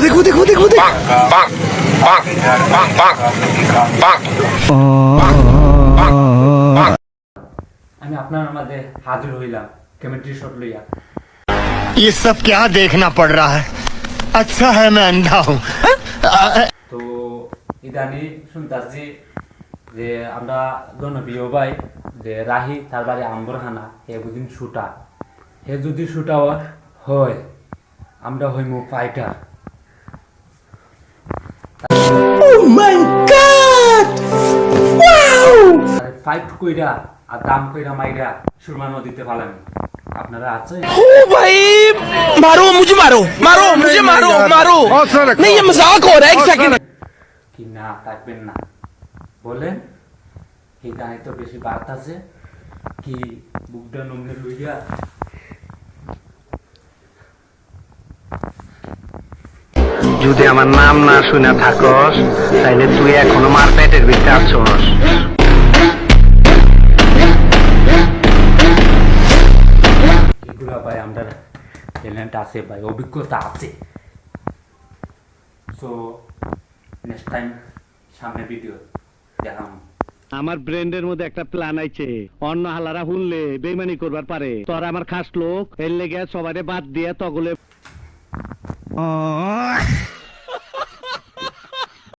দেখো দেখো দেখো দেখো আমি আপনার মাঝে হাজির হইলাম কমেন্ট্রি শট লইয়া। ये सब क्या देखना पड़ रहा है अच्छा है मैं अंधा हूँ তো ইদানি শুনতাছি যে আমরা জনপ্রিয় ভাই যে রাহি তার বাড়ি আম্বরহানা হে বুদিন শুটা হে যদি শুটা হয় আমরা হইমু ফাইটার। ফাইট কইরা আর দাম কইরা মাইরা সুরমা নদীতে ফালাম আপনারা আছে? ओ भाई मारो मुझे मारो मारो मुझे मारो मारो नहीं ये मजाक हो रहा है एक सेकंड কি না থাকবেন না বলেন। এই গানে তো বেশি বাত আছে কি বুকটা নমনে লইয়া যদি আমার নাম না শুনে থাকস তাইলে তুই এখনো মার পেটের ভিতরে আছস। এগুলা ভাই আমরা ট্যালেন্ট আছে ভাই, অভিজ্ঞতা আছে। সো নেক্সট টাইম সামনে ভিডিও দেখাম। আমার ব্রেন্ডের মধ্যে একটা প্ল্যান আইছে, অন্য হালারা শুনলে বেইমানি করবার পারে। তোরা আমার খাস লোক, এর লেগে সবারে বাদ দিয়ে তগলে